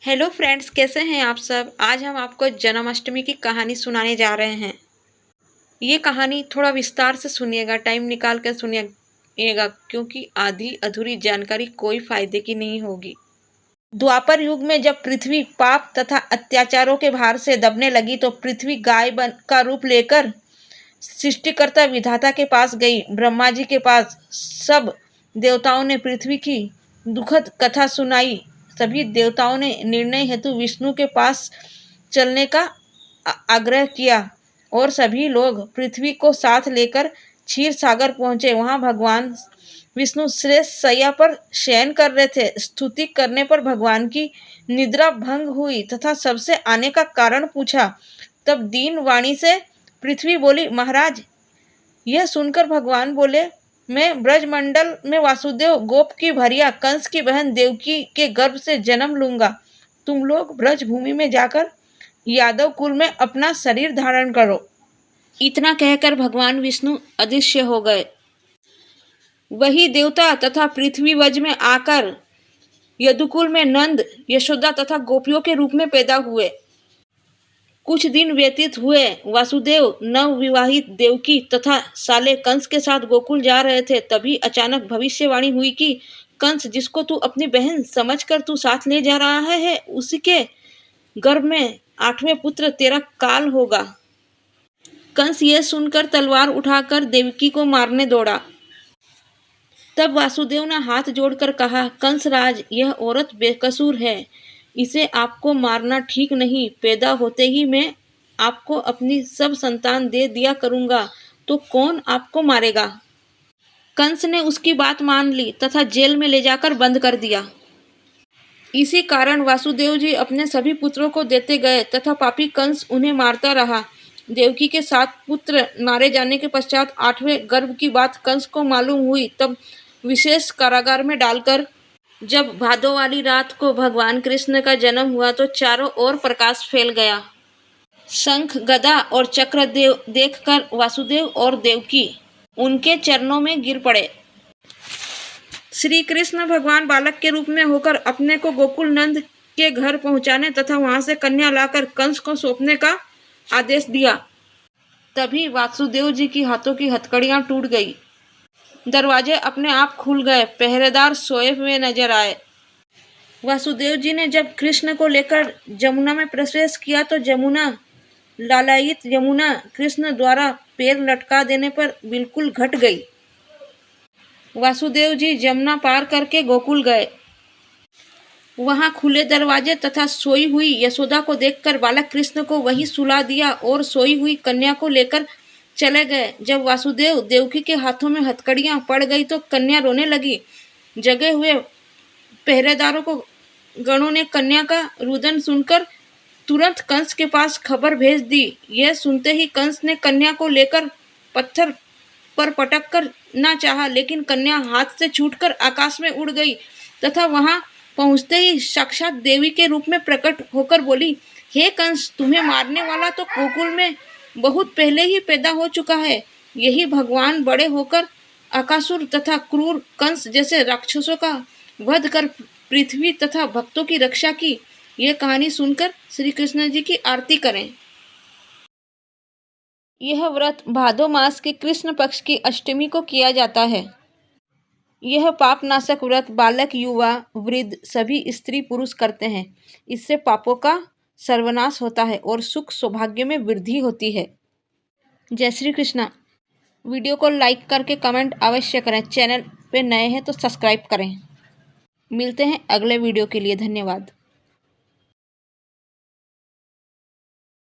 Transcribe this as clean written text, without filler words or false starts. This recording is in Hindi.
हेलो फ्रेंड्स, कैसे हैं आप सब। आज हम आपको जन्माष्टमी की कहानी सुनाने जा रहे हैं। ये कहानी थोड़ा विस्तार से सुनिएगा, टाइम निकाल कर सुनिएगा, क्योंकि आधी अधूरी जानकारी कोई फायदे की नहीं होगी। द्वापर युग में जब पृथ्वी पाप तथा अत्याचारों के भार से दबने लगी तो पृथ्वी गाय का रूप लेकर सृष्टिकर्ता विधाता के पास गई। ब्रह्मा जी के पास सब देवताओं ने पृथ्वी की दुखद कथा सुनाई। सभी देवताओं ने निर्णय हेतु विष्णु के पास चलने का आग्रह किया और सभी लोग पृथ्वी को साथ लेकर क्षीर सागर पहुंचे। वहां भगवान विष्णु श्रेष्ठ शैया पर शयन कर रहे थे। स्तुति करने पर भगवान की निद्रा भंग हुई तथा सबसे आने का कारण पूछा। तब दीन वाणी से पृथ्वी बोली, महाराज। यह सुनकर भगवान बोले, मैं ब्रजमंडल में वासुदेव गोप की भरिया कंस की बहन देवकी के गर्भ से जन्म लूंगा। तुम लोग ब्रज भूमि में जाकर यादव कुल में अपना शरीर धारण करो। इतना कहकर भगवान विष्णु अदृश्य हो गए। वही देवता तथा पृथ्वी वज में आकर यदुकुल में नंद, यशोदा तथा गोपियों के रूप में पैदा हुए। कुछ दिन व्यतीत हुए। वासुदेव नव विवाहित देवकी तथा साले कंस के साथ गोकुल जा रहे थे। तभी अचानक भविष्यवाणी हुई कि कंस, जिसको तू अपनी बहन समझकर तू साथ ले जा रहा है, उसके गर्भ में 8वें पुत्र तेरा काल होगा। कंस यह सुनकर तलवार उठाकर देवकी को मारने दौड़ा। तब वासुदेव ने हाथ जोड़कर कहा, कंसराज, यह औरत बेकसूर है, इसे आपको मारना ठीक नहीं। पैदा होते ही मैं आपको अपनी सब संतान दे दिया करूंगा, तो कौन आपको मारेगा। कंस ने उसकी बात मान ली तथा जेल में ले जाकर बंद कर दिया। इसी कारण वासुदेव जी अपने सभी पुत्रों को देते गए तथा पापी कंस उन्हें मारता रहा। देवकी के 7 पुत्र मारे जाने के पश्चात 8वें गर्भ की बात कंस को मालूम हुई। तब विशेष कारागार में डालकर जब भादों वाली रात को भगवान कृष्ण का जन्म हुआ तो चारों ओर प्रकाश फैल गया। शंख, गदा और चक्र देखकर वासुदेव और देवकी उनके चरणों में गिर पड़े। श्री कृष्ण भगवान बालक के रूप में होकर अपने को गोकुल नंद के घर पहुंचाने तथा वहां से कन्या लाकर कंस को सौंपने का आदेश दिया। तभी वासुदेव जी की हाथों की हथकड़ियां टूट गई। दरवाजे अपने आप खुल गए। पहरेदार सोए हुए नजर आए। वासुदेव जी ने जब कृष्ण को लेकर जमुना में प्रवेश किया तो लालायित यमुना कृष्ण द्वारा पैर लटका देने पर बिल्कुल घट गई। वासुदेव जी जमुना पार करके गोकुल गए। वहां खुले दरवाजे तथा सोई हुई यशोदा को देखकर बालक कृष्ण को वहीं सुला दिया और सोई हुई कन्या को लेकर चले गए। जब वासुदेव देवकी के हाथों में हथकड़ियां पड़ गई तो कन्या रोने लगी। जगे हुए पहरेदारों को गणों ने कन्या का रुदन सुनकर तुरंत कंस के पास खबर भेज दी। यह सुनते ही कंस ने कन्या को लेकर पत्थर पर पटक कर ना चाहा, लेकिन कन्या हाथ से छूटकर आकाश में उड़ गई तथा वहां पहुंचते ही साक्षात देवी के रूप में प्रकट होकर बोली, हे कंस, तुम्हें मारने वाला तो गोकुल में बहुत पहले ही पैदा हो चुका है। यही भगवान बड़े होकर अकासुर तथा क्रूर कंस जैसे राक्षसों का वध कर पृथ्वी तथा भक्तों की रक्षा की। यह कहानी सुनकर श्री कृष्ण जी की आरती करें। यह व्रत भादो मास के कृष्ण पक्ष की अष्टमी को किया जाता है। यह पापनाशक व्रत बालक, युवा, वृद्ध सभी स्त्री पुरुष करते हैं। इससे पापों का सर्वनाश होता है और सुख सौभाग्य में वृद्धि होती है। जय श्री कृष्ण। वीडियो को लाइक करके कमेंट अवश्य करें। चैनल पे नए हैं तो सब्सक्राइब करें। मिलते हैं अगले वीडियो के लिए। धन्यवाद।